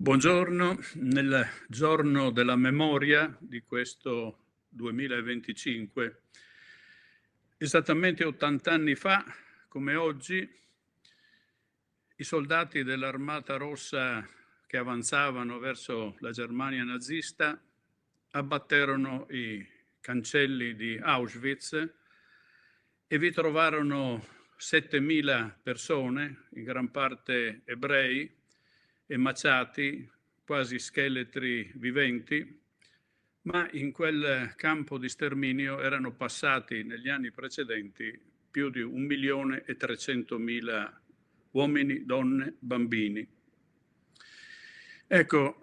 Buongiorno, nel giorno della memoria di questo 2025, esattamente 80 anni fa, come oggi, i soldati dell'Armata Rossa che avanzavano verso la Germania nazista abbatterono i cancelli di Auschwitz e vi trovarono 7.000 persone, in gran parte ebrei, emaciati, quasi scheletri viventi, ma in quel campo di sterminio erano passati negli anni precedenti più di 1.300.000 uomini, donne, bambini. Ecco,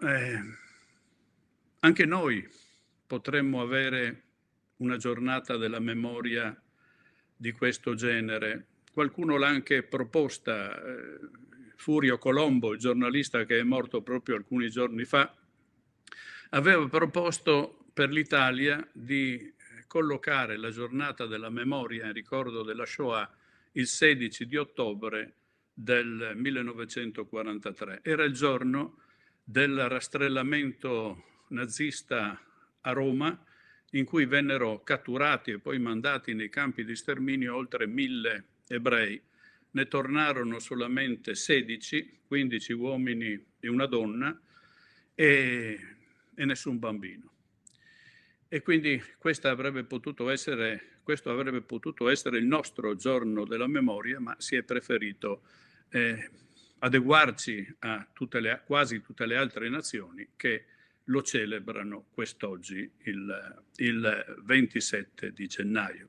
anche noi potremmo avere una giornata della memoria di questo genere. Qualcuno l'ha anche proposta, Furio Colombo, il giornalista che è morto proprio alcuni giorni fa, aveva proposto per l'Italia di collocare la giornata della memoria in ricordo della Shoah il 16 di ottobre del 1943. Era il giorno del rastrellamento nazista a Roma, in cui vennero catturati e poi mandati nei campi di sterminio oltre 1.000 ebrei. Ne tornarono solamente 16, 15 uomini e una donna e nessun bambino. E quindi questo avrebbe potuto essere il nostro giorno della memoria, ma si è preferito adeguarci a quasi tutte le altre nazioni che lo celebrano quest'oggi, il 27 di gennaio.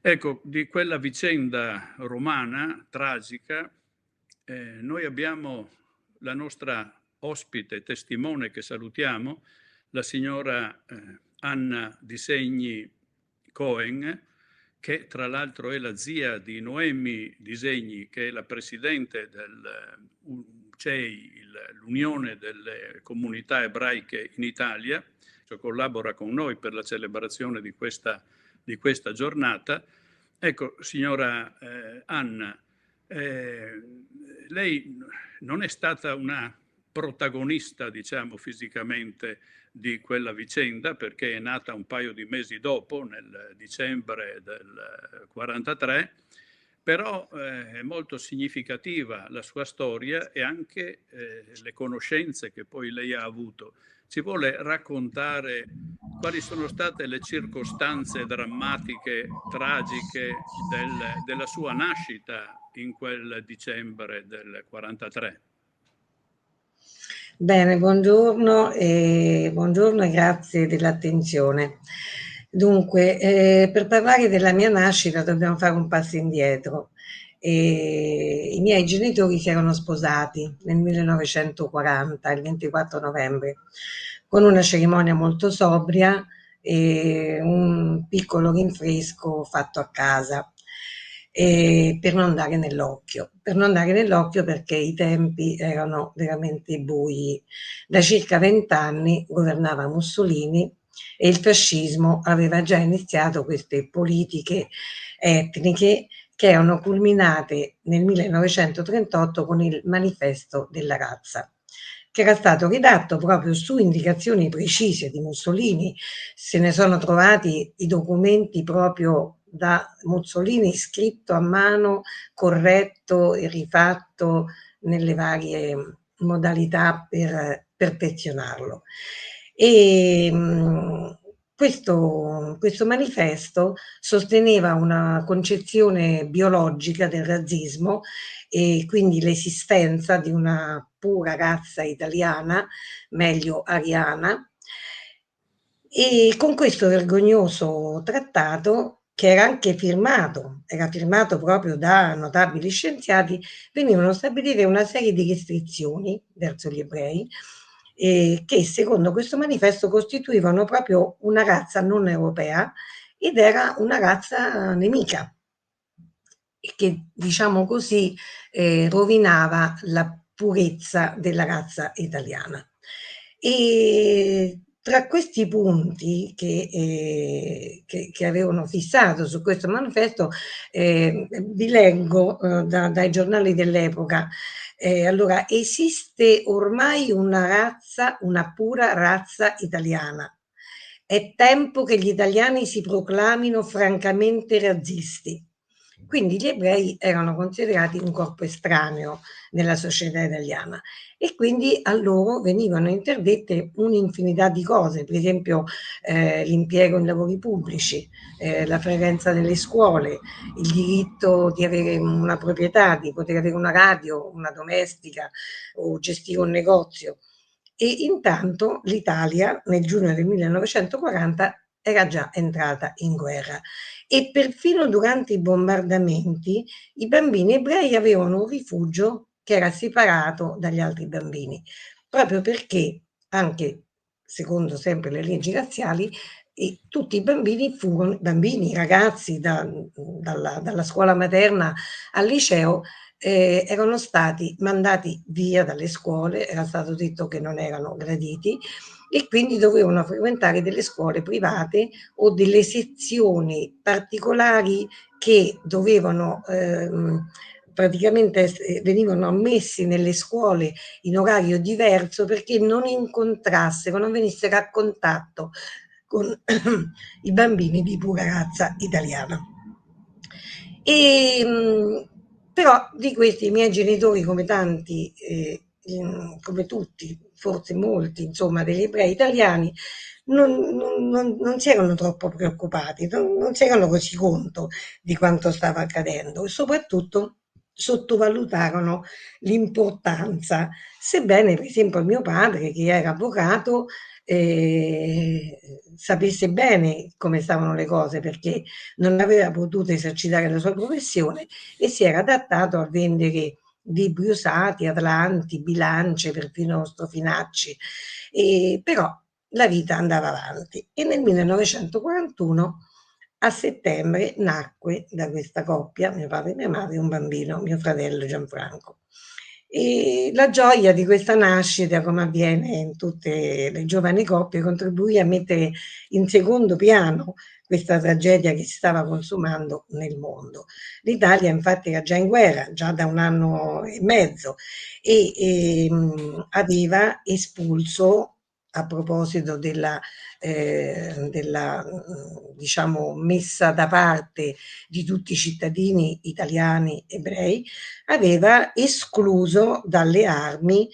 Ecco, di quella vicenda romana tragica, noi abbiamo la nostra ospite, testimone che salutiamo, la signora Anna Di Segni Cohen, che tra l'altro è la zia di Noemi Di Segni, che è la presidente del UCEI, l'Unione delle Comunità Ebraiche in Italia, che collabora con noi per la celebrazione di questa giornata. Ecco, signora Anna, lei non è stata una protagonista, diciamo, fisicamente di quella vicenda, perché è nata un paio di mesi dopo, nel dicembre del 43, però è molto significativa la sua storia e anche le conoscenze che poi lei ha avuto. Ci vuole raccontare quali sono state le circostanze drammatiche, tragiche della sua nascita in quel dicembre del 43? Bene, buongiorno e grazie dell'attenzione. Dunque, per parlare della mia nascita dobbiamo fare un passo indietro. I miei genitori si erano sposati nel 1940, il 24 novembre, con una cerimonia molto sobria e un piccolo rinfresco fatto a casa. Per non dare nell'occhio perché i tempi erano veramente bui. Da circa 20 anni governava Mussolini e il fascismo aveva già iniziato queste politiche etniche che erano culminate nel 1938 con il Manifesto della razza, che era stato redatto proprio su indicazioni precise di Mussolini. Se ne sono trovati i documenti proprio da Mussolini, scritto a mano, corretto e rifatto nelle varie modalità per perfezionarlo. E questo manifesto sosteneva una concezione biologica del razzismo e quindi l'esistenza di una pura razza italiana, meglio ariana, e con questo vergognoso trattato, che era firmato proprio da notabili scienziati, venivano a stabilire una serie di restrizioni verso gli ebrei, che secondo questo manifesto costituivano proprio una razza non europea ed era una razza nemica, e che, diciamo così, rovinava la purezza della razza italiana. E tra questi punti che avevano fissato su questo manifesto, vi leggo, dai giornali dell'epoca. Allora: "Esiste ormai una pura razza italiana. È tempo che gli italiani si proclamino francamente razzisti". Quindi gli ebrei erano considerati un corpo estraneo nella società italiana e quindi a loro venivano interdette un'infinità di cose, per esempio l'impiego in lavori pubblici, la frequenza delle scuole, il diritto di avere una proprietà, di poter avere una radio, una domestica o gestire un negozio. E intanto l'Italia nel giugno del 1940 era già entrata in guerra e perfino durante i bombardamenti i bambini ebrei avevano un rifugio che era separato dagli altri bambini, proprio perché anche secondo sempre le leggi razziali tutti i bambini furono bambini, ragazzi dalla scuola materna al liceo erano stati mandati via dalle scuole, era stato detto che non erano graditi e quindi dovevano frequentare delle scuole private o delle sezioni particolari che dovevano praticamente venivano ammessi nelle scuole in orario diverso perché non incontrassero, non venissero a contatto con i bambini di pura razza italiana. E, però di questi i miei genitori, come tanti, come tutti, forse molti, insomma, degli ebrei italiani, non si erano troppo preoccupati, non si erano resi conto di quanto stava accadendo e soprattutto sottovalutarono l'importanza, sebbene per esempio mio padre, che era avvocato, sapesse bene come stavano le cose perché non aveva potuto esercitare la sua professione e si era adattato a vendere libri usati, atlanti, bilance, perfino strofinacci, però la vita andava avanti e nel 1941 a settembre nacque da questa coppia, mio padre e mia madre, un bambino, mio fratello Gianfranco. E la gioia di questa nascita, come avviene in tutte le giovani coppie, contribuì a mettere in secondo piano questa tragedia che si stava consumando nel mondo. L'Italia infatti era già in guerra, già da un anno e mezzo, e aveva espulso, a proposito della diciamo messa da parte di tutti i cittadini italiani ebrei, aveva escluso dalle armi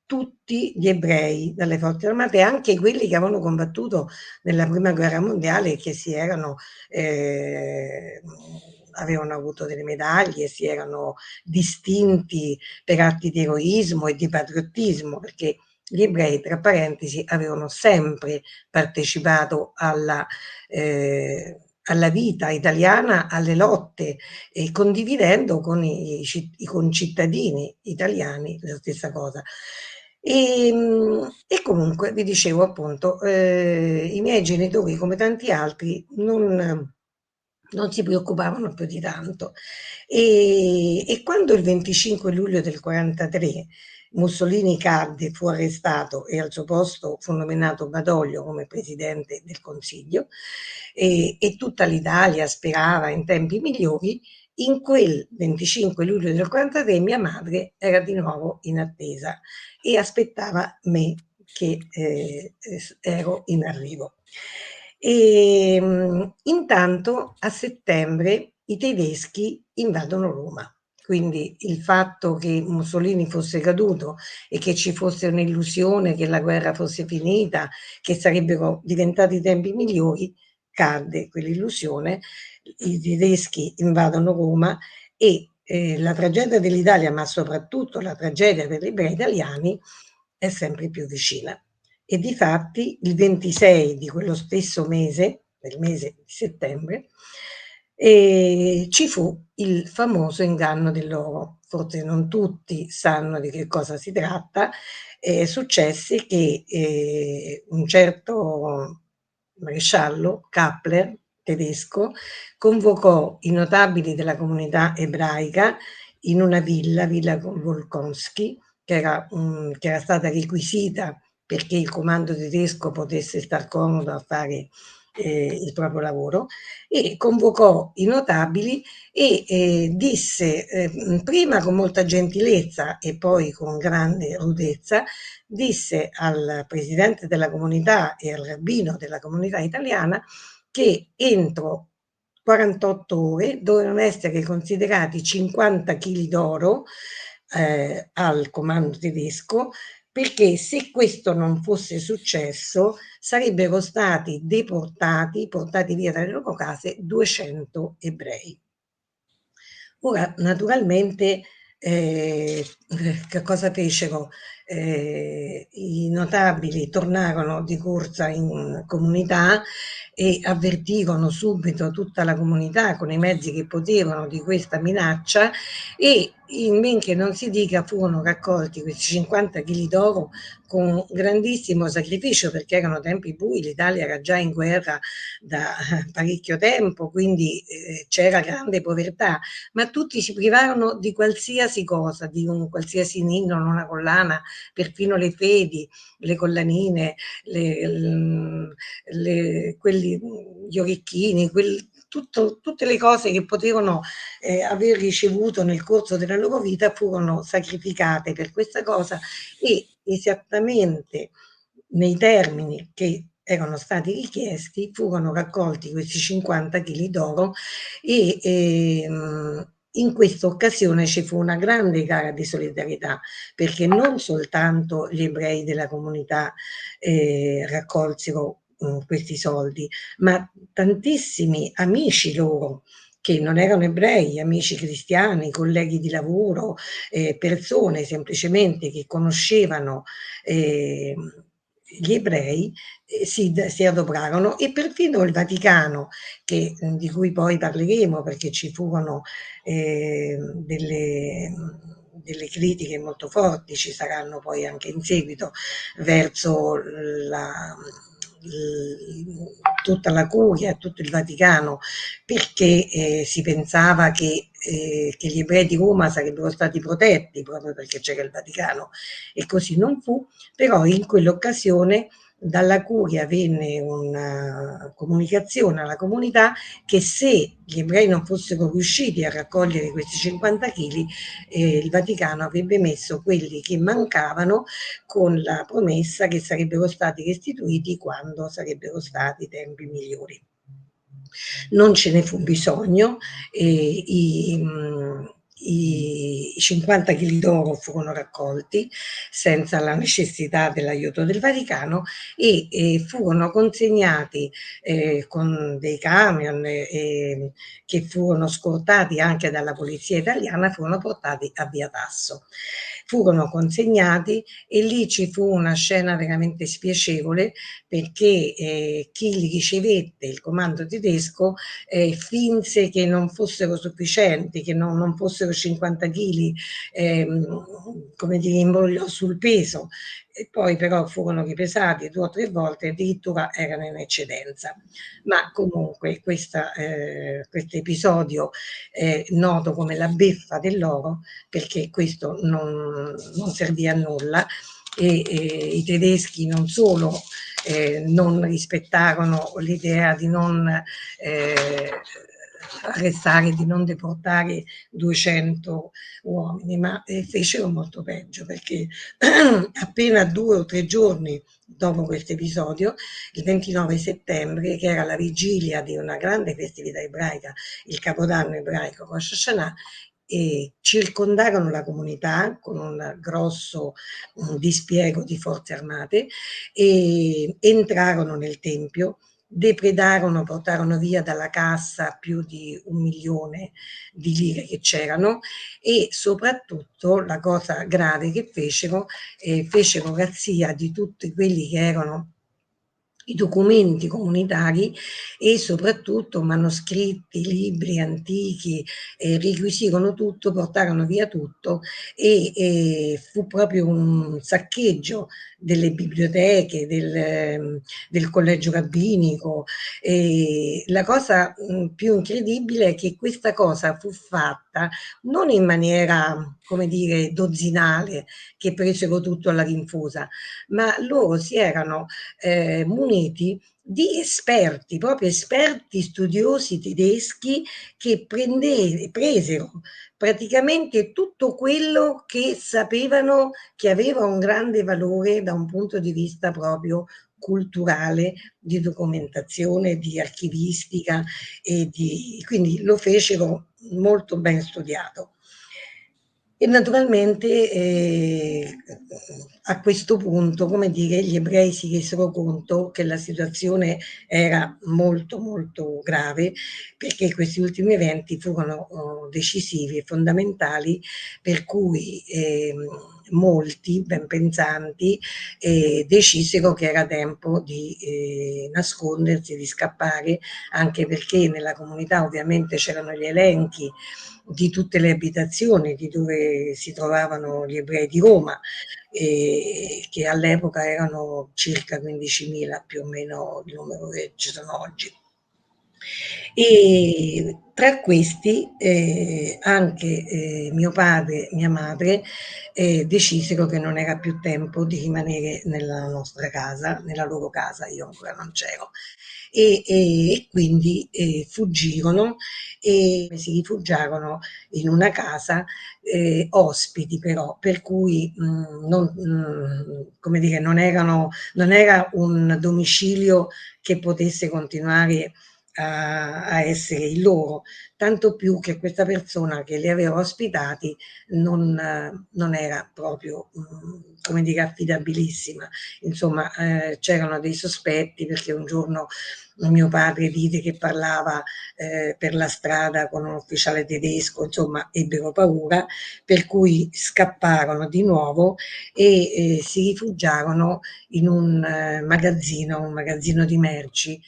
tutti gli ebrei dalle forze armate, anche quelli che avevano combattuto nella prima guerra mondiale e che avevano avuto delle medaglie, si erano distinti per atti di eroismo e di patriottismo, perché gli ebrei, tra parentesi, avevano sempre partecipato alla vita italiana, alle lotte, e condividendo con i concittadini italiani la stessa cosa. E comunque vi dicevo appunto, i miei genitori, come tanti altri, non si preoccupavano più di tanto. E quando il 25 luglio del 43 Mussolini cadde, fu arrestato e al suo posto fu nominato Badoglio come presidente del Consiglio e tutta l'Italia sperava in tempi migliori, in quel 25 luglio del 43 mia madre era di nuovo in attesa e aspettava me che ero in arrivo. Intanto a settembre i tedeschi invadono Roma. Quindi il fatto che Mussolini fosse caduto e che ci fosse un'illusione che la guerra fosse finita, che sarebbero diventati tempi migliori, cadde quell'illusione. I tedeschi invadono Roma e la tragedia dell'Italia, ma soprattutto la tragedia per gli ebrei italiani, è sempre più vicina. E difatti il 26 di quello stesso mese, del mese di settembre, ci fu il famoso inganno dell'oro. Forse non tutti sanno di che cosa si tratta. Successe che un certo maresciallo, Kappler, tedesco, convocò i notabili della comunità ebraica in una villa Volkonsky, che era stata requisita perché il comando tedesco potesse star comodo a fare il proprio lavoro, e convocò i notabili e disse, prima con molta gentilezza e poi con grande rudezza, disse al presidente della comunità e al rabbino della comunità italiana che entro 48 ore dovevano essere considerati 50 kg d'oro al comando tedesco, perché se questo non fosse successo sarebbero stati deportati, portati via dalle loro case 200 ebrei. Ora, naturalmente, che cosa fecero? I notabili tornarono di corsa in comunità e avvertirono subito tutta la comunità con i mezzi che potevano di questa minaccia, e in men che non si dica furono raccolti questi 50 kg d'oro con grandissimo sacrificio, perché erano tempi bui, l'Italia era già in guerra da parecchio tempo, quindi c'era grande povertà, ma tutti si privarono di qualsiasi cosa, di un qualsiasi ninno, una collana, perfino le fedi, le collanine, gli orecchini, tutte le cose che potevano aver ricevuto nel corso della loro vita furono sacrificate per questa cosa, e esattamente nei termini che erano stati richiesti furono raccolti questi 50 kg d'oro, e in questa occasione ci fu una grande gara di solidarietà, perché non soltanto gli ebrei della comunità raccolsero questi soldi, ma tantissimi amici loro che non erano ebrei, amici cristiani, colleghi di lavoro, persone semplicemente che conoscevano gli ebrei, si adoperarono, e perfino il Vaticano, di cui poi parleremo, perché ci furono delle critiche molto forti, ci saranno poi anche in seguito, verso tutta la curia e tutto il Vaticano, perché si pensava che gli ebrei di Roma sarebbero stati protetti proprio perché c'era il Vaticano, e così non fu. Però in quell'occasione dalla curia venne una comunicazione alla comunità che se gli ebrei non fossero riusciti a raccogliere questi 50 kg, il Vaticano avrebbe messo quelli che mancavano, con la promessa che sarebbero stati restituiti quando sarebbero stati tempi migliori. Non ce ne fu bisogno, i 50 kg d'oro furono raccolti senza la necessità dell'aiuto del Vaticano, e furono consegnati con dei camion che furono scortati anche dalla polizia italiana, furono portati a Via Tasso. Furono consegnati e lì ci fu una scena veramente spiacevole, perché chi li ricevette, il comando tedesco, finse che non fossero sufficienti, che non fossero 50 kg, come dire, imbrogliò sul peso, e poi però furono ripesati 2 o 3 volte, addirittura erano in eccedenza. Ma comunque questo episodio è noto come la beffa dell'oro, perché questo non servì a nulla, e i tedeschi non solo non rispettarono l'idea di non arrestare, di non deportare 200 uomini, ma fecero molto peggio, perché appena 2 o 3 giorni dopo questo episodio, il 29 settembre, che era la vigilia di una grande festività ebraica, il Capodanno ebraico Rosh Hashanah, e circondarono la comunità con un grosso dispiego di forze armate, e entrarono nel tempio, depredarono, portarono via dalla cassa più di 1.000.000 di lire che c'erano, e soprattutto la cosa grave che fecero razzia di tutti quelli che erano i documenti comunitari, e soprattutto manoscritti, libri antichi, riquisirono tutto, portarono via tutto, e fu proprio un saccheggio delle biblioteche, del collegio rabbinico. E la cosa più incredibile è che questa cosa fu fatta non in maniera, come dire, dozzinale, che presero tutto alla rinfusa, ma loro si erano muniti di esperti, proprio esperti studiosi tedeschi che presero praticamente tutto quello che sapevano che aveva un grande valore da un punto di vista proprio culturale, di documentazione, di archivistica quindi lo fecero molto ben studiato. E naturalmente a questo punto, come dire, gli ebrei si resero conto che la situazione era molto molto grave, perché questi ultimi eventi furono decisivi e fondamentali, per cui molti ben pensanti decisero che era tempo di nascondersi, di scappare, anche perché nella comunità ovviamente c'erano gli elenchi di tutte le abitazioni di dove si trovavano gli ebrei di Roma, che all'epoca erano circa 15.000 più o meno il numero che ci sono oggi. E tra questi anche mio padre e mia madre decisero che non era più tempo di rimanere nella nostra casa, nella loro casa, io ancora non c'ero, e quindi fuggirono e si rifugiarono in una casa ospiti però, per cui come dire, non era un domicilio che potesse continuare a essere il loro, tanto più che questa persona che li aveva ospitati non era proprio, come dire, affidabilissima. Insomma, c'erano dei sospetti perché un giorno mio padre vide che parlava per la strada con un ufficiale tedesco, insomma, ebbero paura, per cui scapparono di nuovo e si rifugiarono in un magazzino di merci,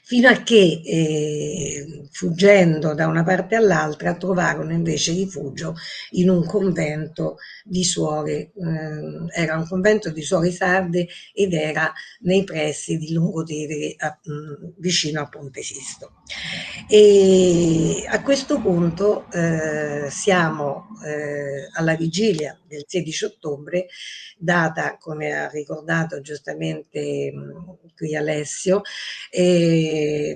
fino a che, fuggendo da una parte all'altra, trovarono invece rifugio in un convento di suore, era un convento di suore sarde ed era nei pressi di Lungotevere, vicino a Ponte Sisto. E a questo punto siamo alla vigilia del 16 ottobre, data, come ha ricordato giustamente qui Alessio,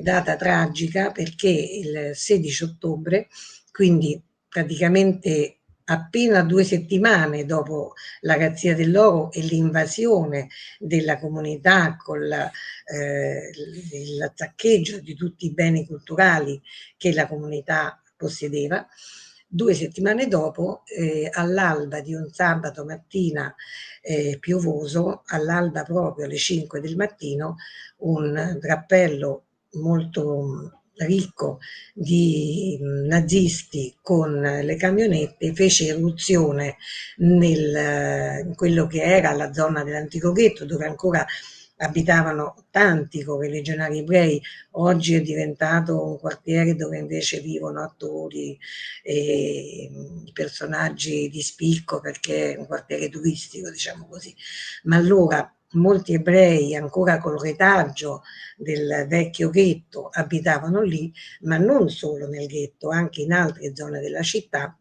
data tragica perché il 16 ottobre, quindi praticamente appena 2 settimane dopo la razzia dell'oro e l'invasione della comunità con il saccheggio di tutti i beni culturali che la comunità possedeva, 2 settimane dopo, all'alba di un sabato mattina piovoso, all'alba proprio alle 5 del mattino, un drappello molto ricco di nazisti con le camionette fece irruzione in quello che era la zona dell'antico ghetto, dove ancora abitavano tanti correligionari ebrei. Oggi è diventato un quartiere dove invece vivono attori e personaggi di spicco, perché è un quartiere turistico, diciamo così. Ma allora molti ebrei ancora col retaggio del vecchio ghetto abitavano lì, ma non solo nel ghetto, anche in altre zone della città,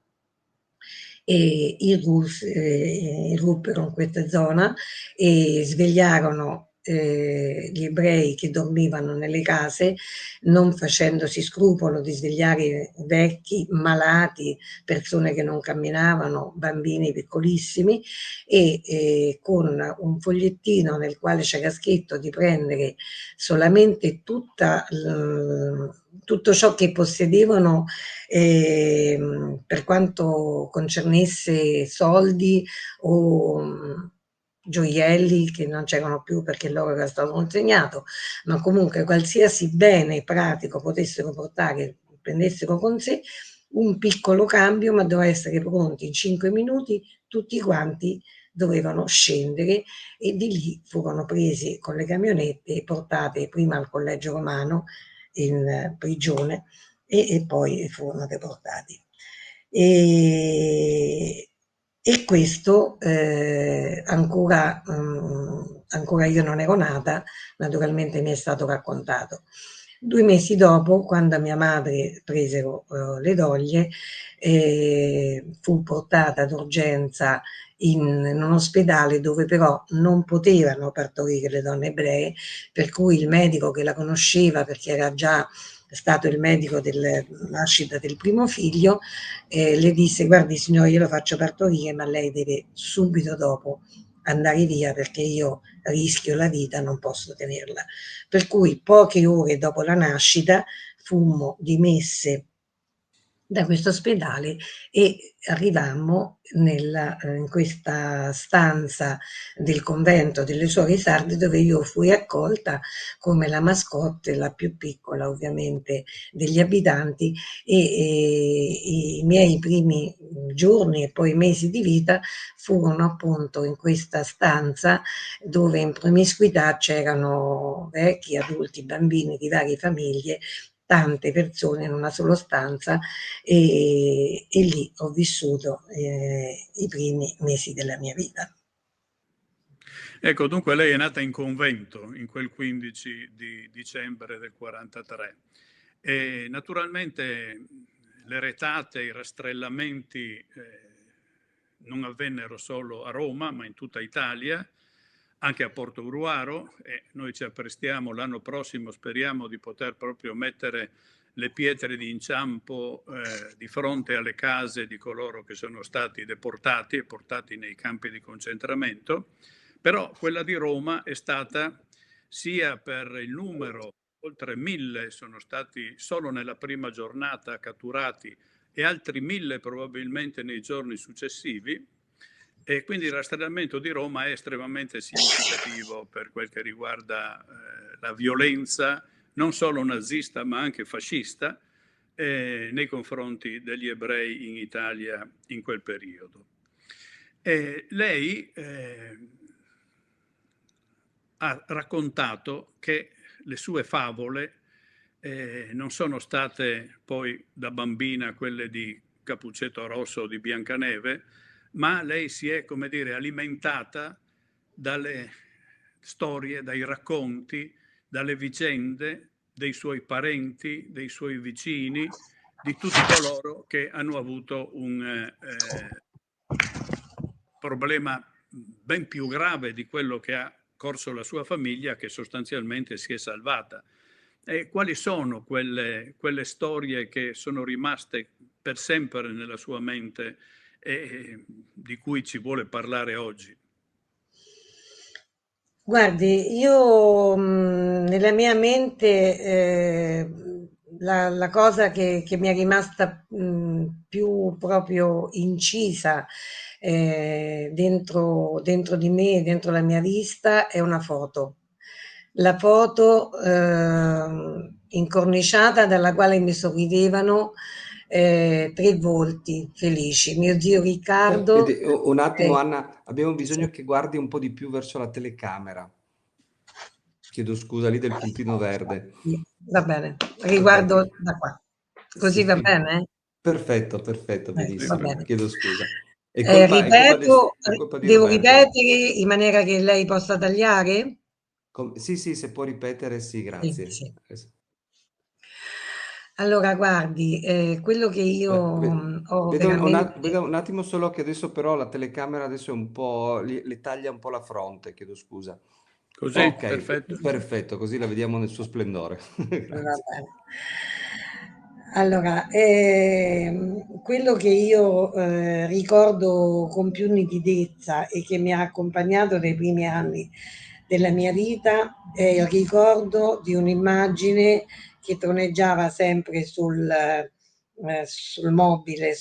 e irruppero in questa zona e svegliarono gli ebrei che dormivano nelle case, non facendosi scrupolo di svegliare vecchi, malati, persone che non camminavano, bambini piccolissimi, e con un fogliettino nel quale c'era scritto di prendere solamente tutto ciò che possedevano per quanto concernesse soldi o gioielli che non c'erano più perché loro era stato consegnato, ma comunque qualsiasi bene pratico potessero portare, prendessero con sé, un piccolo cambio, ma doveva essere pronti in 5 minuti, tutti quanti dovevano scendere e di lì furono presi con le camionette e portate prima al Collegio Romano in prigione e poi furono deportati. E E questo ancora io non ero nata, naturalmente mi è stato raccontato. 2 mesi dopo, quando a mia madre presero le doglie, fu portata d'urgenza in un ospedale dove però non potevano partorire le donne ebree, per cui il medico che la conosceva, perché era già stato il medico della nascita del primo figlio, le disse: guardi signore, io lo faccio partorire, ma lei deve subito dopo andare via perché io rischio la vita, non posso tenerla. Per cui poche ore dopo la nascita fummo dimesse da questo ospedale e arrivammo in questa stanza del convento delle Suore Sarde, dove io fui accolta come la mascotte, la più piccola ovviamente degli abitanti, e i miei primi giorni e poi mesi di vita furono appunto in questa stanza dove in promiscuità c'erano vecchi, adulti, bambini di varie famiglie, tante persone in una solo stanza, e lì ho vissuto i primi mesi della mia vita. Ecco, dunque lei è nata in convento in quel 15 di dicembre del 43 e naturalmente le retate, i rastrellamenti non avvennero solo a Roma, ma in tutta Italia, anche a Porto Gruaro, e noi ci apprestiamo l'anno prossimo, speriamo di poter proprio mettere le pietre di inciampo di fronte alle case di coloro che sono stati deportati e portati nei campi di concentramento. Però quella di Roma è stata, sia per il numero, oltre 1000 sono stati solo nella prima giornata catturati e altri 1000 probabilmente nei giorni successivi, e quindi il rastrellamento di Roma è estremamente significativo per quel che riguarda la violenza non solo nazista ma anche fascista nei confronti degli ebrei in Italia in quel periodo. Lei ha raccontato che le sue favole non sono state poi da bambina quelle di Cappuccetto Rosso o di Biancaneve, ma lei si è, come dire, alimentata dalle storie, dai racconti, dalle vicende dei suoi parenti, dei suoi vicini, di tutti coloro che hanno avuto un problema ben più grave di quello che ha corso la sua famiglia, che sostanzialmente si è salvata. E quali sono quelle storie che sono rimaste per sempre nella sua mente e di cui ci vuole parlare oggi? Guardi, io nella mia mente la cosa che mi è rimasta più proprio incisa dentro di me, dentro la mia vista, è una foto. La foto incorniciata dalla quale mi sorridevano tre volti felici. Mio zio Riccardo. Un attimo, eh, Anna, abbiamo sì. bisogno che guardi un po' di più verso la telecamera. Chiedo scusa, lì del puntino verde. Sì, va bene, Perfetto. riguardo da qua. Così va Sì, bene? perfetto, perfetto, Sì, Va benissimo. bene. Chiedo scusa. Ripeto, È colpa di devo Roberto. ripetere in maniera che lei possa tagliare? Sì, sì, se può ripetere, sì, Sì, grazie. sì. Allora guardi, quello che io ho veramente. Vedo un attimo solo che adesso però la telecamera adesso è un po', le taglia un po' la fronte, chiedo scusa. così, Ok, perfetto. perfetto, così la vediamo nel suo splendore. Va Grazie. bene. Allora, quello che io ricordo con più nitidezza e che mi ha accompagnato nei primi anni della mia vita è il ricordo di un'immagine che troneggiava sempre sul mobile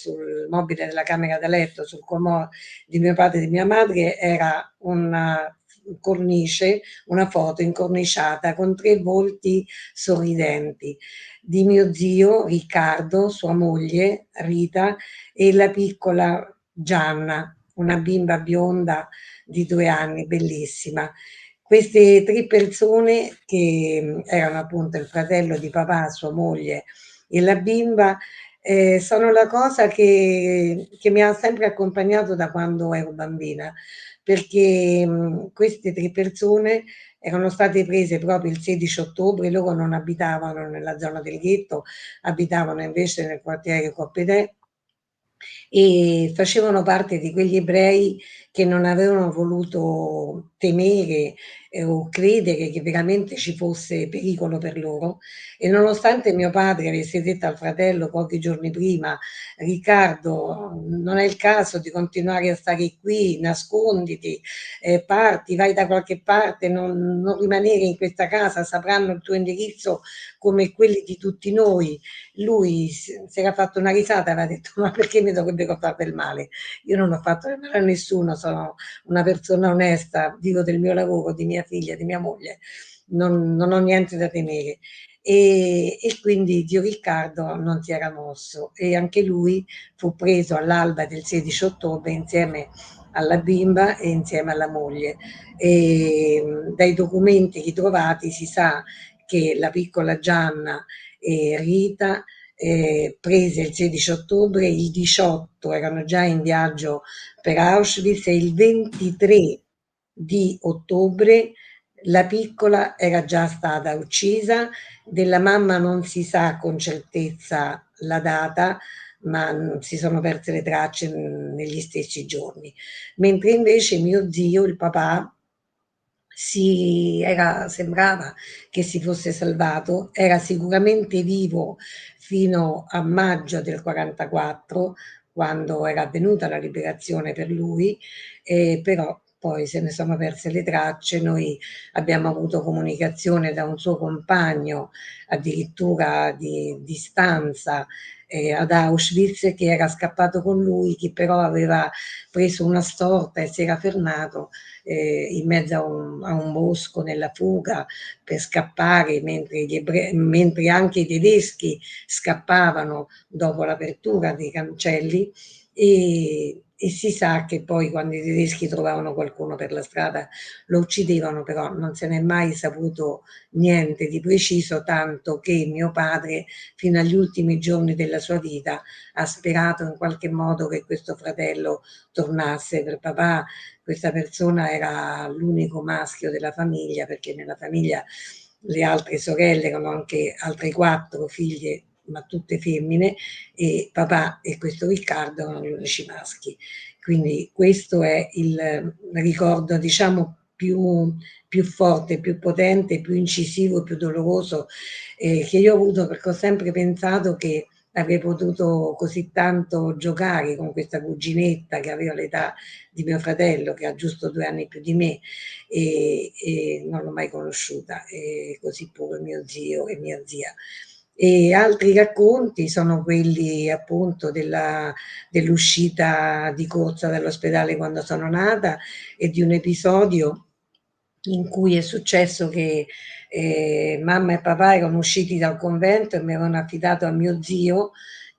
della camera da letto, sul comò di mio padre e di mia madre. Era una cornice, una foto incorniciata con tre volti sorridenti di mio zio Riccardo, sua moglie Rita e la piccola Gianna, una bimba bionda di 2 anni, bellissima. Queste tre persone, che erano appunto il fratello di papà, sua moglie e la bimba, sono la cosa che mi ha sempre accompagnato da quando ero bambina, perché queste 3 persone erano state prese proprio il 16 ottobre, loro non abitavano nella zona del ghetto, abitavano invece nel quartiere Coppedè e facevano parte di quegli ebrei che non avevano voluto temere o credere che veramente ci fosse pericolo per loro e nonostante mio padre avesse detto al fratello pochi giorni prima: Riccardo, non è il caso di continuare a stare qui, nasconditi, parti, vai da qualche parte, non rimanere in questa casa, sapranno il tuo indirizzo come quelli di tutti noi. Lui si era fatto una risata e aveva detto: ma perché mi dovrebbero fare del male? Io non ho fatto del male a nessuno, sono una persona onesta, vivo del mio lavoro, di mia figlia, di mia moglie, non ho niente da temere. E quindi zio Riccardo non si era mosso e anche lui fu preso all'alba del 16 ottobre insieme alla bimba e insieme alla moglie. E dai documenti ritrovati si sa che la piccola Gianna e Rita prese il 16 ottobre, il 18 erano già in viaggio per Auschwitz e il 23 di ottobre la piccola era già stata uccisa, della mamma non si sa con certezza la data, ma si sono perse le tracce negli stessi giorni. Mentre invece mio zio, il papà, sembrava che si fosse salvato, era sicuramente vivo fino a maggio del 44, quando era avvenuta la liberazione per lui, però poi se ne sono perse le tracce. Noi abbiamo avuto comunicazione da un suo compagno, addirittura di stanza, ad Auschwitz, che era scappato con lui, che però aveva preso una storta e si era fermato in mezzo a un bosco nella fuga per scappare, mentre anche i tedeschi scappavano dopo l'apertura dei cancelli e si sa che poi quando i tedeschi trovavano qualcuno per la strada lo uccidevano, però non se n'è mai saputo niente di preciso, tanto che mio padre fino agli ultimi giorni della sua vita ha sperato in qualche modo che questo fratello tornasse. Per papà questa persona era l'unico maschio della famiglia, perché nella famiglia le altre sorelle erano anche altre 4 figlie, ma tutte femmine, e papà e questo Riccardo erano gli unici maschi. Quindi questo è il ricordo, diciamo, più forte, più potente, più incisivo, più doloroso che io ho avuto, perché ho sempre pensato che avrei potuto così tanto giocare con questa cuginetta che aveva l'età di mio fratello, che ha giusto 2 anni più di me, e non l'ho mai conosciuta, e così pure mio zio e mia zia. E altri racconti sono quelli appunto dell'uscita di corsa dall'ospedale quando sono nata e di un episodio in cui è successo che mamma e papà erano usciti dal convento e mi avevano affidato a mio zio,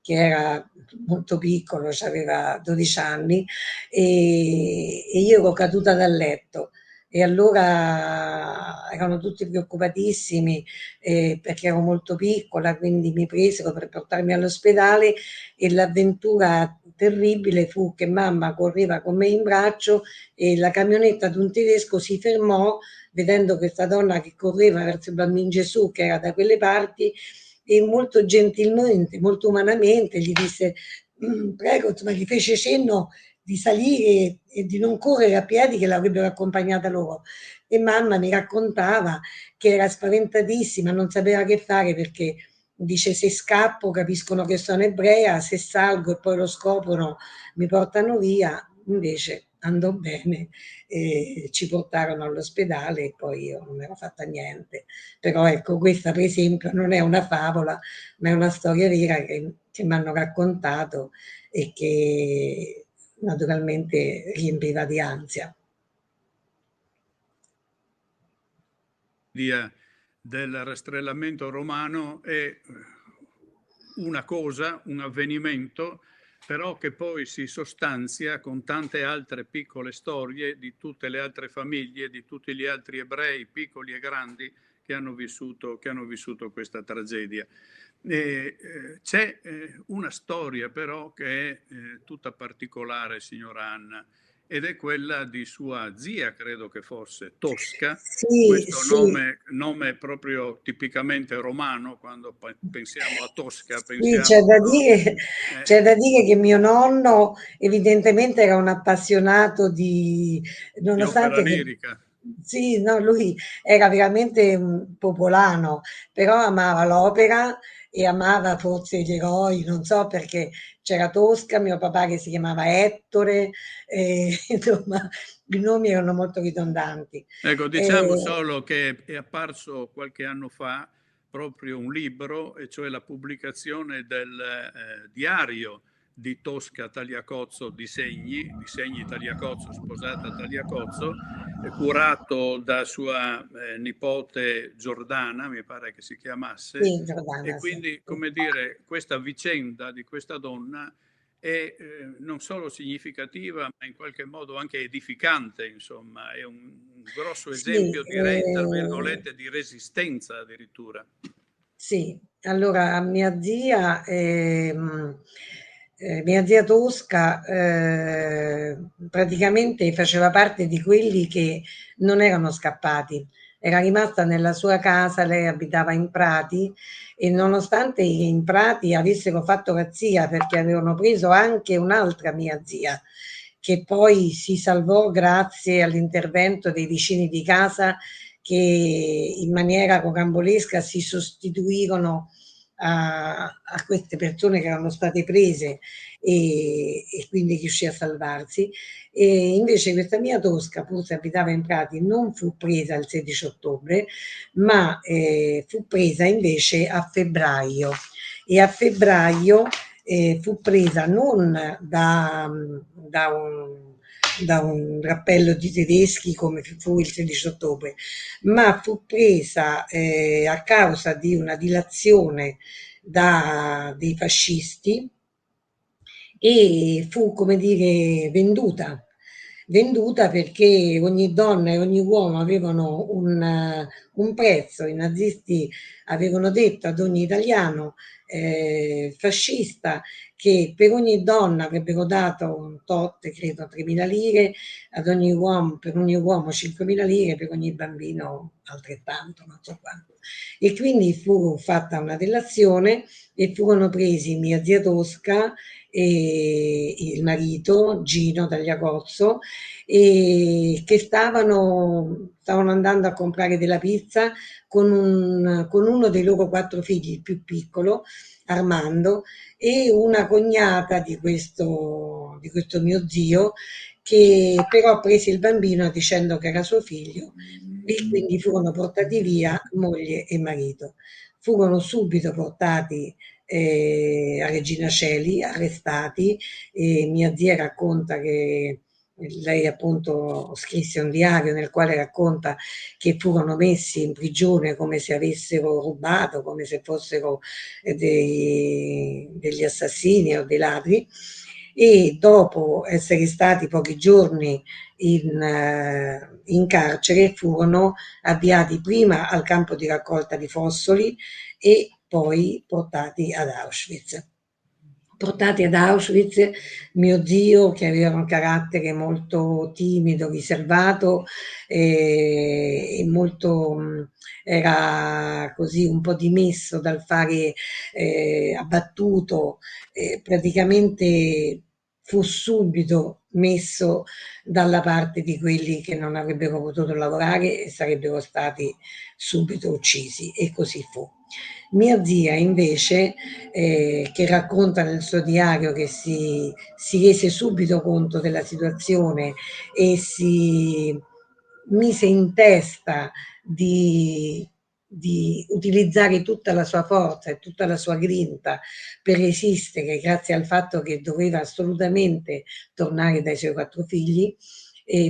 che era molto piccolo, aveva 12 anni, e io ero caduta dal letto. E allora erano tutti preoccupatissimi perché ero molto piccola, quindi mi presero per portarmi all'ospedale e l'avventura terribile fu che mamma correva con me in braccio e la camionetta di un tedesco si fermò vedendo questa donna che correva verso il Bambino Gesù, che era da quelle parti, e molto gentilmente, molto umanamente gli disse: prego, ma gli fece cenno di salire e di non correre a piedi, che l'avrebbero accompagnata loro. E mamma mi raccontava che era spaventatissima, non sapeva che fare, perché dice: se scappo capiscono che sono ebrea, se salgo e poi lo scoprono mi portano via. Invece andò bene, ci portarono all'ospedale e poi io non ero fatta niente. Però ecco, questa per esempio non è una favola, ma è una storia vera che mi hanno raccontato e che naturalmente riempiva di ansia. Del rastrellamento romano è una cosa, un avvenimento, però che poi si sostanzia con tante altre piccole storie di tutte le altre famiglie, di tutti gli altri ebrei, piccoli e grandi, che hanno vissuto questa tragedia. C'è una storia però che è tutta particolare, signora Anna, ed è quella di sua zia, credo che fosse Tosca. Sì, Questo sì. nome proprio tipicamente romano, quando pensiamo a Tosca, Sì, pensiamo, no? c'è da dire che mio nonno evidentemente era un appassionato Di opera nonostante che, lirica. sì, no, lui era veramente un popolano, però amava l'opera e amava forse gli eroi, non so perché c'era Tosca, mio papà che si chiamava Ettore, insomma, i nomi erano molto ridondanti. Ecco, diciamo Eh, solo che è apparso qualche anno fa proprio un libro, e cioè la pubblicazione del diario di Tosca Tagliacozzo Disegni Tagliacozzo, sposata Tagliacozzo, curato da sua nipote Giordana, mi pare che si chiamasse, sì, e Giordana, sì. quindi, come dire, questa vicenda di questa donna è non solo significativa, ma in qualche modo anche edificante, insomma, è un grosso Sì, esempio, direi, tra virgolette, di resistenza addirittura. sì, allora mia zia Tosca praticamente faceva parte di quelli che non erano scappati, era rimasta nella sua casa, lei abitava in Prati e nonostante in Prati avessero fatto razzia perché avevano preso anche un'altra mia zia, che poi si salvò grazie all'intervento dei vicini di casa che in maniera rocambolesca si sostituirono a queste persone che erano state prese e quindi riuscì a salvarsi. E invece questa mia Tosca, pur se abitava in Prati, non fu presa il 16 ottobre, ma fu presa invece a febbraio. E a febbraio fu presa non da un rappello di tedeschi come fu il 16 ottobre, ma fu presa a causa di una dilazione dei fascisti e fu, come dire, venduta perché ogni donna e ogni uomo avevano un prezzo, i nazisti avevano detto ad ogni italiano fascista che per ogni donna avrebbero dato un tot, credo 3.000 lire, ad ogni uomo, per ogni uomo 5.000 lire, per ogni bambino altrettanto, non so quanto. E quindi fu fatta una delazione e furono presi mia zia Tosca e il marito Gino Tagliacozzo e che stavano andando a comprare della pizza con uno dei loro 4 figli, il più piccolo, Armando, e una cognata di questo mio zio che però prese il bambino dicendo che era suo figlio e quindi furono portati via moglie e marito. Furono subito portati a Regina Coeli, arrestati, e mia zia racconta che lei appunto scrisse un diario nel quale racconta che furono messi in prigione come se avessero rubato, come se fossero degli assassini o dei ladri e dopo essere stati pochi giorni in carcere furono avviati prima al campo di raccolta di Fossoli e poi portati ad Auschwitz. Portati ad Auschwitz, mio zio, che aveva un carattere molto timido, riservato e molto era così un po' dimesso dal fare abbattuto, praticamente fu subito messo dalla parte di quelli che non avrebbero potuto lavorare e sarebbero stati subito uccisi e così fu. Mia zia invece, che racconta nel suo diario che si rese subito conto della situazione e si mise in testa di utilizzare tutta la sua forza e tutta la sua grinta per resistere grazie al fatto che doveva assolutamente tornare dai suoi 4 figli,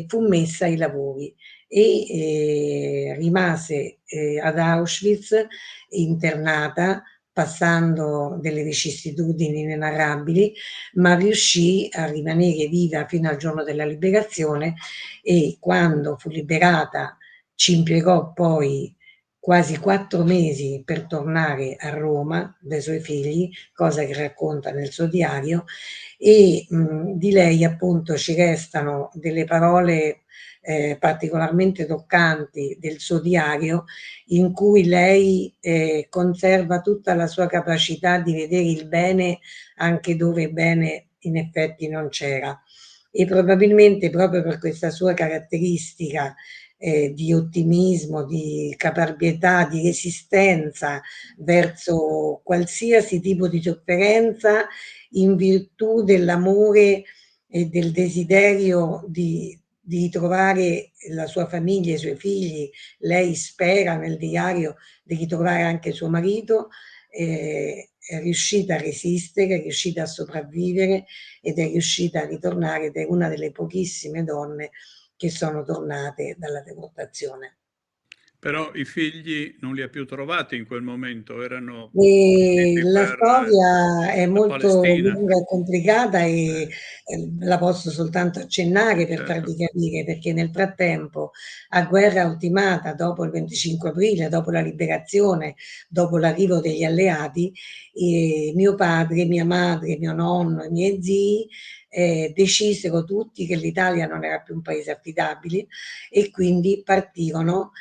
fu messa ai lavori e rimase ad Auschwitz internata passando delle vicissitudini inenarrabili, ma riuscì a rimanere viva fino al giorno della liberazione e quando fu liberata ci impiegò poi quasi 4 mesi per tornare a Roma dai suoi figli, cosa che racconta nel suo diario, e di lei appunto ci restano delle parole particolarmente toccanti del suo diario, in cui lei conserva tutta la sua capacità di vedere il bene anche dove bene in effetti non c'era. E probabilmente proprio per questa sua caratteristica di ottimismo, di caparbietà, di resistenza verso qualsiasi tipo di sofferenza, in virtù dell'amore e del desiderio di ritrovare la sua famiglia, i suoi figli. Lei spera nel diario di ritrovare anche suo marito, è riuscita a resistere, è riuscita a sopravvivere ed è riuscita a ritornare ed è una delle pochissime donne che sono tornate dalla deportazione. Però i figli non li ha più trovati in quel momento, erano partiti La per storia è la molto Palestina. lunga e complicata e la posso soltanto accennare per Certo. farvi capire, perché nel frattempo, a guerra ultimata, dopo il 25 aprile, dopo la liberazione, dopo l'arrivo degli alleati, mio padre, mia madre, mio nonno, i miei zii decisero tutti che l'Italia non era più un paese affidabile e quindi partirono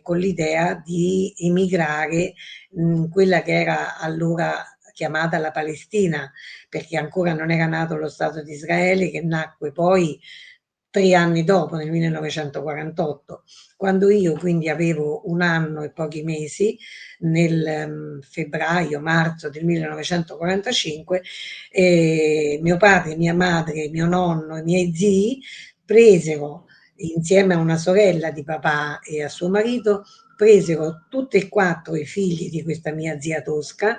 con l'idea di emigrare quella che era allora chiamata la Palestina, perché ancora non era nato lo Stato di Israele, che nacque poi 3 anni dopo, nel 1948, quando io quindi avevo 1 anno e pochi mesi, nel febbraio-marzo del 1945, mio padre, mia madre, mio nonno e i miei zii presero, insieme a una sorella di papà e a suo marito, presero tutti e 4 i figli di questa mia zia Tosca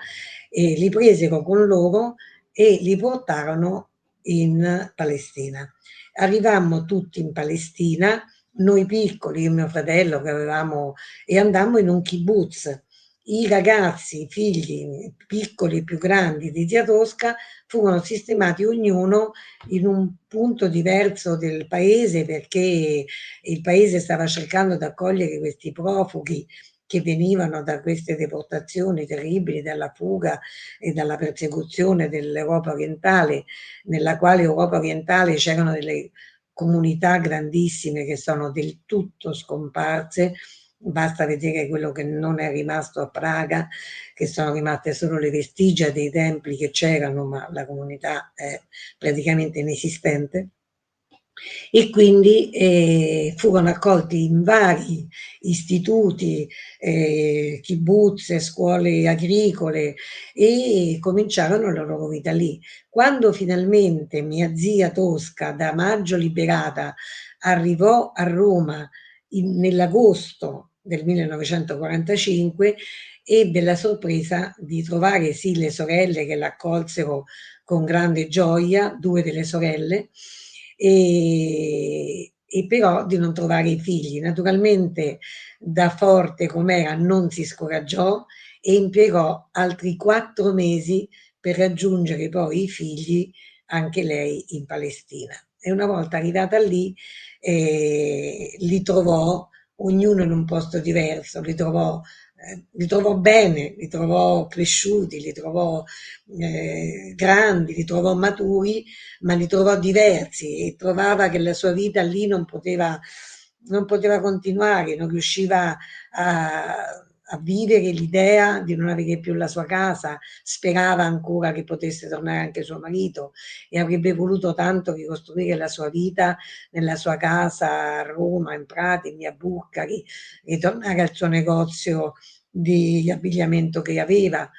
e li presero con loro e li portarono in Palestina. Arrivammo tutti in Palestina, noi piccoli, io e mio fratello che avevamo, e andammo in un kibbutz. I ragazzi, i figli piccoli e più grandi di zia Tosca furono sistemati ognuno in un punto diverso del paese, perché il paese stava cercando di accogliere questi profughi che venivano da queste deportazioni terribili, dalla fuga e dalla persecuzione dell'Europa orientale, nella quale Europa orientale c'erano delle comunità grandissime che sono del tutto scomparse. Basta vedere quello che non è rimasto a Praga, che sono rimaste solo le vestigia dei templi che c'erano, ma la comunità è praticamente inesistente. E quindi furono accolti in vari istituti, kibbutz, scuole agricole e cominciarono la loro vita lì. Quando finalmente mia zia Tosca, da Maggio Liberata, arrivò a Roma nell'agosto del 1945, ebbe la sorpresa di trovare sì le sorelle che l'accolsero con grande gioia, 2 delle sorelle, e però di non trovare i figli. Naturalmente, da forte com'era, non si scoraggiò e impiegò altri 4 mesi per raggiungere poi i figli, anche lei in Palestina. E una volta arrivata lì, li trovò ognuno in un posto diverso, li trovò bene, li trovò cresciuti, li trovò grandi, li trovò maturi, ma li trovò diversi e trovava che la sua vita lì non poteva continuare, non riusciva a vivere l'idea di non avere più la sua casa, sperava ancora che potesse tornare anche suo marito e avrebbe voluto tanto ricostruire la sua vita nella sua casa a Roma, in Prati, in via Bucari, ritornare al suo negozio di abbigliamento che aveva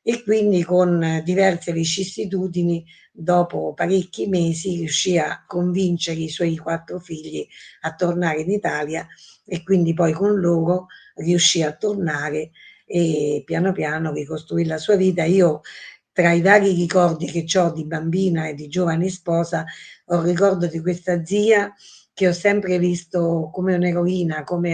e quindi con diverse vicissitudini dopo parecchi mesi riuscì a convincere i suoi 4 figli a tornare in Italia e quindi poi con loro riuscì a tornare e piano piano ricostruì la sua vita. Io tra i vari ricordi che ho di bambina e di giovane sposa ho il ricordo di questa zia che ho sempre visto come un'eroina, come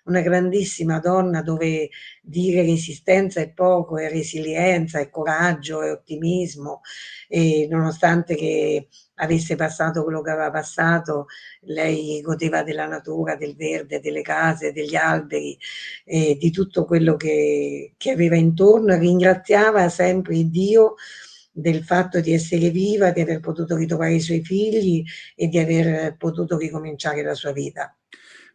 una grandissima donna dove dire resistenza è poco, è resilienza, è coraggio, è ottimismo, e nonostante che avesse passato quello che aveva passato, lei godeva della natura, del verde, delle case, degli alberi, di tutto quello che aveva intorno, e ringraziava sempre Dio del fatto di essere viva, di aver potuto ritrovare i suoi figli e di aver potuto ricominciare la sua vita.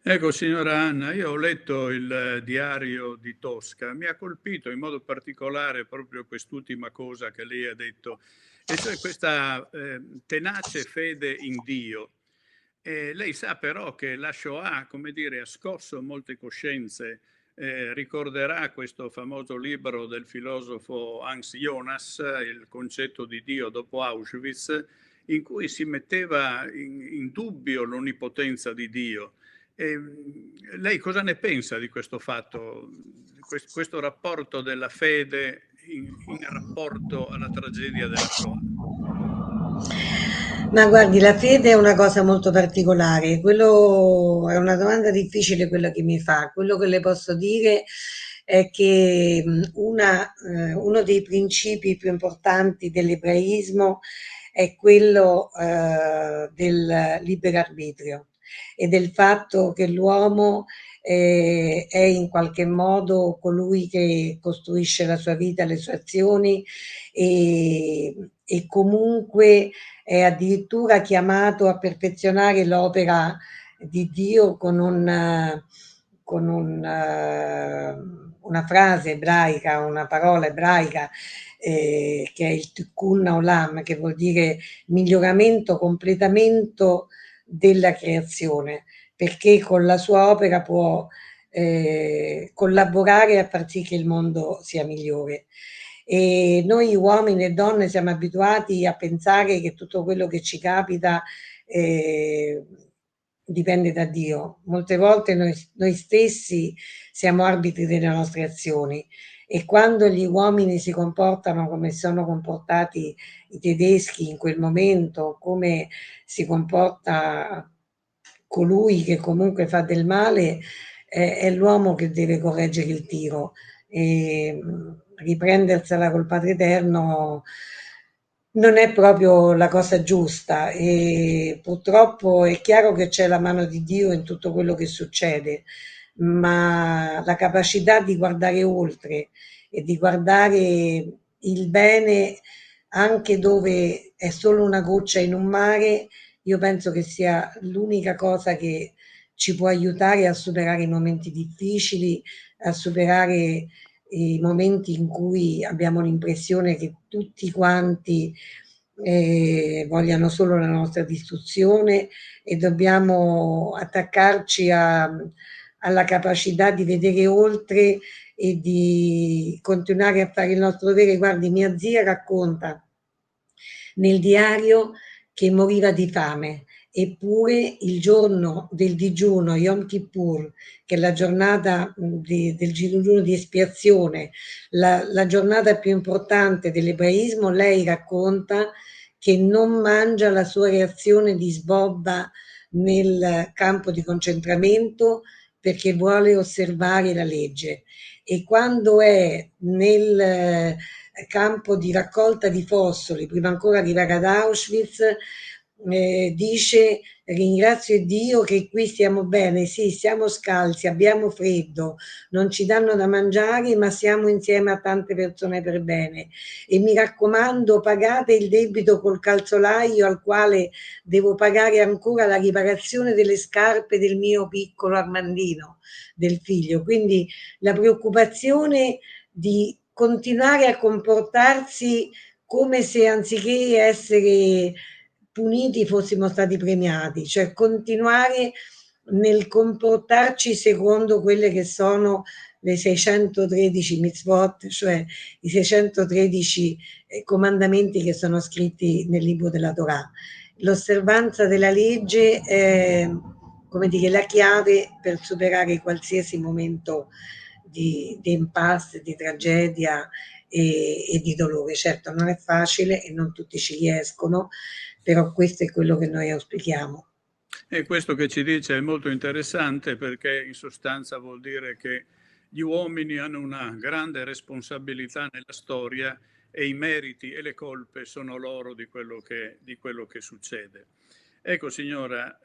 Ecco, signora Anna, io ho letto il diario di Tosca, mi ha colpito in modo particolare proprio quest'ultima cosa che lei ha detto, e cioè questa tenace fede in Dio. Lei sa però che la Shoah, come dire, ha scosso molte coscienze. Ricorderà questo famoso libro del filosofo Hans Jonas, Il concetto di Dio dopo Auschwitz, in cui si metteva in dubbio l'onnipotenza di Dio. Lei cosa ne pensa di questo fatto, questo rapporto della fede in rapporto alla tragedia della Shoah? Ma guardi, la fede è una cosa molto particolare, quello è una domanda difficile quella che mi fa. Quello che le posso dire è che uno dei principi più importanti dell'ebraismo è quello del libero arbitrio e del fatto che l'uomo è in qualche modo colui che costruisce la sua vita, le sue azioni e comunque è addirittura chiamato a perfezionare l'opera di Dio con una frase ebraica, una parola ebraica che è il Tikkun Olam, che vuol dire miglioramento, completamento della creazione, perché con la sua opera può collaborare a far sì che il mondo sia migliore. E noi uomini e donne siamo abituati a pensare che tutto quello che ci capita dipende da Dio. Molte volte noi stessi siamo arbitri delle nostre azioni, e quando gli uomini si comportano come sono comportati i tedeschi in quel momento, come si comporta colui che comunque fa del male, è l'uomo che deve correggere il tiro. E riprendersela col Padre Eterno non è proprio la cosa giusta, e purtroppo è chiaro che c'è la mano di Dio in tutto quello che succede, ma la capacità di guardare oltre e di guardare il bene anche dove è solo una goccia in un mare, io penso che sia l'unica cosa che ci può aiutare a superare i momenti difficili, a superare i momenti in cui abbiamo l'impressione che tutti quanti vogliano solo la nostra distruzione, e dobbiamo attaccarci alla capacità di vedere oltre e di continuare a fare il nostro dovere. Guardi, mia zia racconta nel diario che moriva di fame, eppure il giorno del digiuno, Yom Kippur, che è la giornata del digiuno di espiazione, la giornata più importante dell'ebraismo, lei racconta che non mangia, la sua reazione di sbobba nel campo di concentramento perché vuole osservare la legge, e quando è nel campo di raccolta di fossili, prima ancora di arrivare ad Auschwitz, dice: ringrazio Dio che qui stiamo bene, sì, siamo scalzi, abbiamo freddo, non ci danno da mangiare, ma siamo insieme a tante persone per bene, e mi raccomando, pagate il debito col calzolaio al quale devo pagare ancora la riparazione delle scarpe del mio piccolo Armandino, del figlio. Quindi la preoccupazione di continuare a comportarsi come se anziché essere puniti fossimo stati premiati, cioè continuare nel comportarci secondo quelle che sono le 613 mitzvot, cioè i 613 comandamenti che sono scritti nel libro della Torah. L'osservanza della legge è, come dire, la chiave per superare qualsiasi momento di impasse, di tragedia e di dolore. Certo, non è facile e non tutti ci riescono, però questo è quello che noi auspichiamo. E questo che ci dice è molto interessante perché in sostanza vuol dire che gli uomini hanno una grande responsabilità nella storia e i meriti e le colpe sono loro di quello che succede. Ecco signora,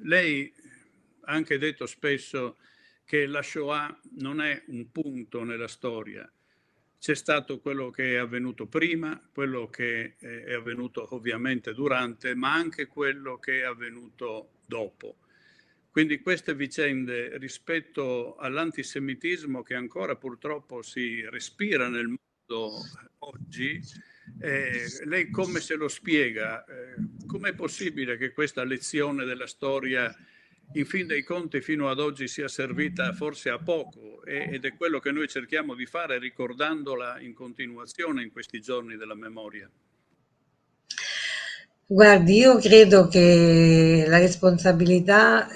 lei ha anche detto spesso che la Shoah non è un punto nella storia. C'è stato quello che è avvenuto prima, quello che è avvenuto ovviamente durante, ma anche quello che è avvenuto dopo. Quindi queste vicende rispetto all'antisemitismo che ancora purtroppo si respira nel mondo oggi, lei come se lo spiega? Com'è possibile che questa lezione della storia in fin dei conti fino ad oggi sia servita forse a poco ed è quello che noi cerchiamo di fare ricordandola in continuazione in questi giorni della memoria. Guardi, io credo che la responsabilità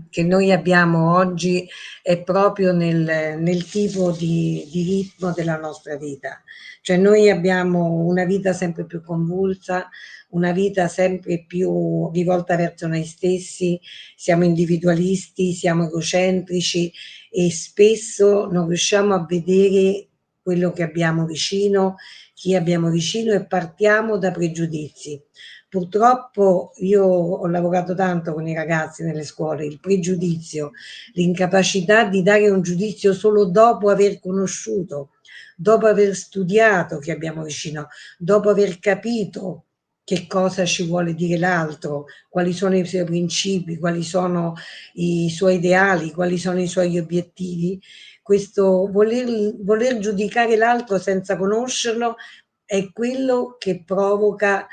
che noi abbiamo oggi è proprio nel tipo di ritmo della nostra vita. Cioè noi abbiamo una vita sempre più convulsa, una vita sempre più rivolta verso noi stessi, siamo individualisti, siamo egocentrici e spesso non riusciamo a vedere quello che abbiamo vicino, chi abbiamo vicino e partiamo da pregiudizi. Purtroppo io ho lavorato tanto con i ragazzi nelle scuole, il pregiudizio, l'incapacità di dare un giudizio solo dopo aver conosciuto, dopo aver studiato chi abbiamo vicino, dopo aver capito che cosa ci vuole dire l'altro, quali sono i suoi principi, quali sono i suoi ideali, quali sono i suoi obiettivi. Questo voler giudicare l'altro senza conoscerlo è quello che provoca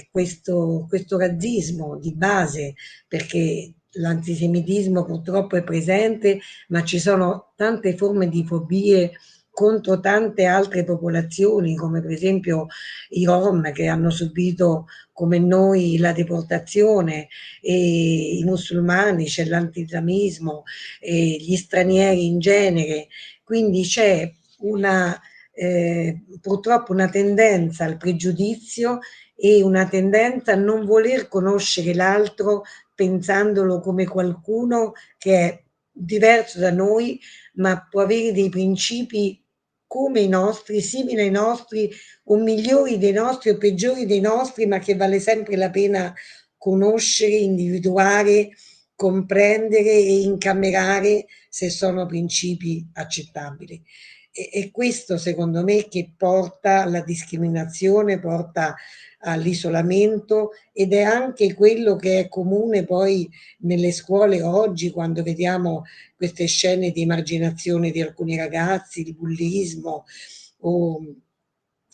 questo razzismo di base, perché l'antisemitismo purtroppo è presente, ma ci sono tante forme di fobie contro tante altre popolazioni, come per esempio i Rom che hanno subito come noi la deportazione, e i musulmani, c'è l'antislamismo, e gli stranieri in genere. Quindi c'è purtroppo una tendenza al pregiudizio e una tendenza a non voler conoscere l'altro pensandolo come qualcuno che è diverso da noi, ma può avere dei principi come i nostri, simili ai nostri, o migliori dei nostri o peggiori dei nostri, ma che vale sempre la pena conoscere, individuare, comprendere e incamerare se sono principi accettabili. E questo secondo me che porta alla discriminazione, porta all'isolamento ed è anche quello che è comune poi nelle scuole oggi quando vediamo queste scene di emarginazione di alcuni ragazzi, di bullismo o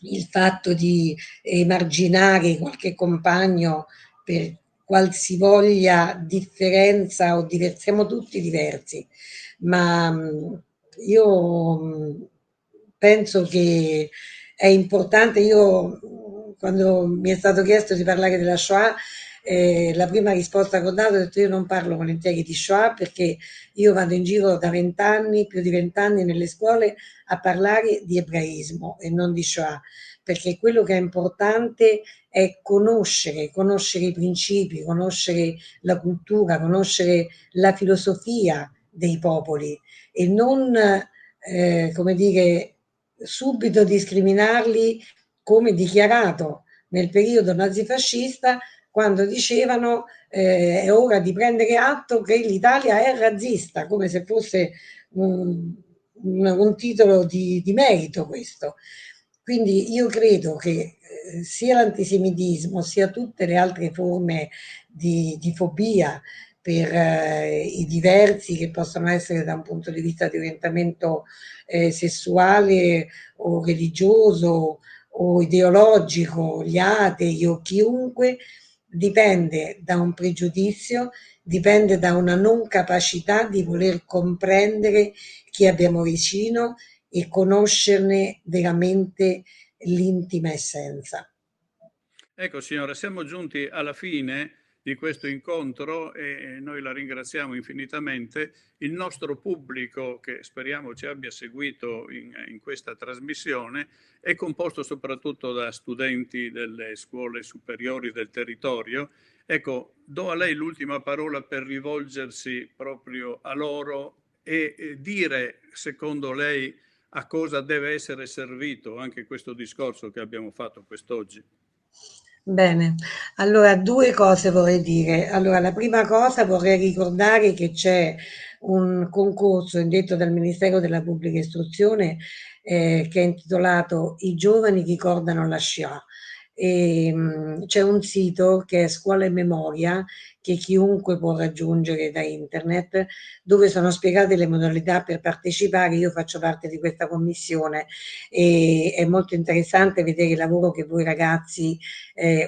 il fatto di emarginare qualche compagno per qualsivoglia differenza o siamo tutti diversi, ma io penso che è importante, io quando mi è stato chiesto di parlare della Shoah, la prima risposta che ho dato è detto io non parlo volentieri di Shoah perché io vado in giro da 20 anni, più di 20 anni nelle scuole a parlare di ebraismo e non di Shoah, perché quello che è importante è conoscere i principi, conoscere la cultura, conoscere la filosofia dei popoli e non, come dire, subito discriminarli come dichiarato nel periodo nazifascista quando dicevano è ora di prendere atto che l'Italia è razzista, come se fosse un titolo di merito questo. Quindi io credo che sia l'antisemitismo sia tutte le altre forme di fobia per i diversi che possono essere da un punto di vista di orientamento sessuale o religioso o ideologico, gli atei o chiunque, dipende da un pregiudizio, dipende da una non capacità di voler comprendere chi abbiamo vicino e conoscerne veramente l'intima essenza. Ecco signora, siamo giunti alla fine di questo incontro e noi la ringraziamo infinitamente. Il nostro pubblico, che speriamo ci abbia seguito in questa trasmissione, è composto soprattutto da studenti delle scuole superiori del territorio. Ecco, do a lei l'ultima parola per rivolgersi proprio a loro e dire, secondo lei, a cosa deve essere servito anche questo discorso che abbiamo fatto quest'oggi. Bene, allora 2 cose vorrei dire. Allora, la prima cosa vorrei ricordare che c'è un concorso indetto dal Ministero della Pubblica Istruzione, che è intitolato "I giovani ricordano la Shoah". C'è un sito che è Scuola e Memoria, che chiunque può raggiungere da internet, dove sono spiegate le modalità per partecipare. Io faccio parte di questa commissione e è molto interessante vedere il lavoro che voi ragazzi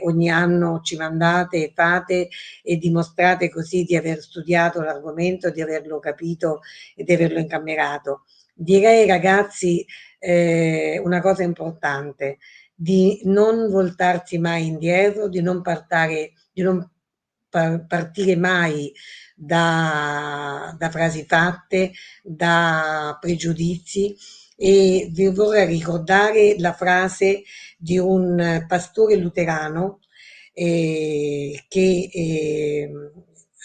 ogni anno ci mandate e fate e dimostrate così di aver studiato l'argomento, di averlo capito e di averlo incammerato. Direi ragazzi una cosa importante, di non voltarsi mai indietro, di non partire mai da frasi fatte, da pregiudizi, e vi vorrei ricordare la frase di un pastore luterano che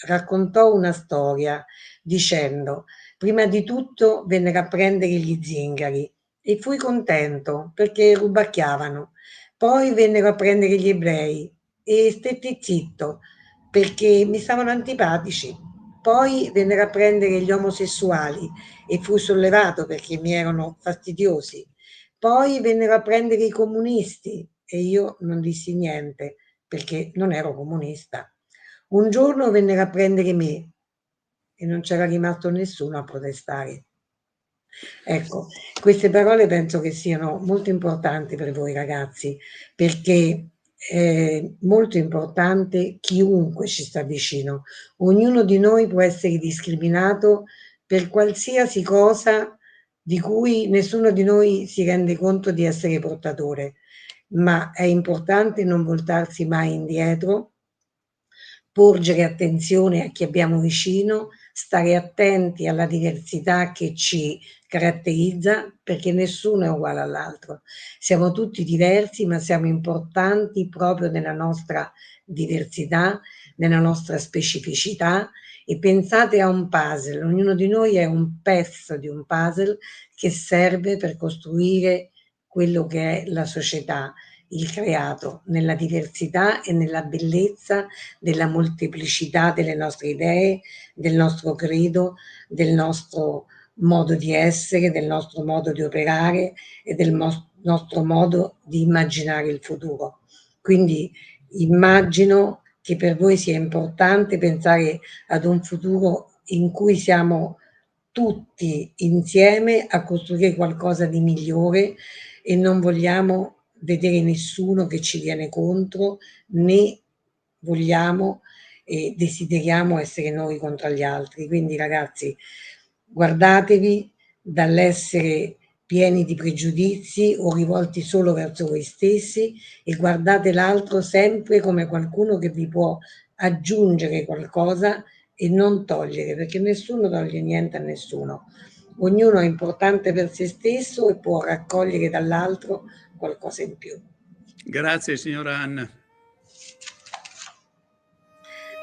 raccontò una storia dicendo: prima di tutto vennero a prendere gli zingari e fui contento perché rubacchiavano, poi vennero a prendere gli ebrei e stetti zitto perché mi stavano antipatici, poi vennero a prendere gli omosessuali e fui sollevato perché mi erano fastidiosi. Poi vennero a prendere i comunisti e io non dissi niente perché non ero comunista. Un giorno vennero a prendere me e non c'era rimasto nessuno a protestare. Ecco, queste parole penso che siano molto importanti per voi ragazzi, perché è molto importante chiunque ci sta vicino. Ognuno di noi può essere discriminato per qualsiasi cosa di cui nessuno di noi si rende conto di essere portatore, ma è importante non voltarsi mai indietro, porgere attenzione a chi abbiamo vicino, stare attenti alla diversità che ci caratterizza, perché nessuno è uguale all'altro. Siamo tutti diversi, ma siamo importanti proprio nella nostra diversità, nella nostra specificità. E pensate a un puzzle, ognuno di noi è un pezzo di un puzzle che serve per costruire quello che è la società, il creato, nella diversità e nella bellezza della molteplicità delle nostre idee, del nostro credo, del nostro modo di essere, del nostro modo di operare e del nostro modo di immaginare il futuro. Quindi immagino che per voi sia importante pensare ad un futuro in cui siamo tutti insieme a costruire qualcosa di migliore e non vogliamo vedere nessuno che ci viene contro, né vogliamo e desideriamo essere noi contro gli altri. Quindi ragazzi, guardatevi dall'essere pieni di pregiudizi o rivolti solo verso voi stessi e guardate l'altro sempre come qualcuno che vi può aggiungere qualcosa e non togliere, perché nessuno toglie niente a nessuno. Ognuno è importante per se stesso e può raccogliere dall'altro qualcosa in più. Grazie signora Anna.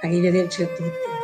Arrivederci a tutti.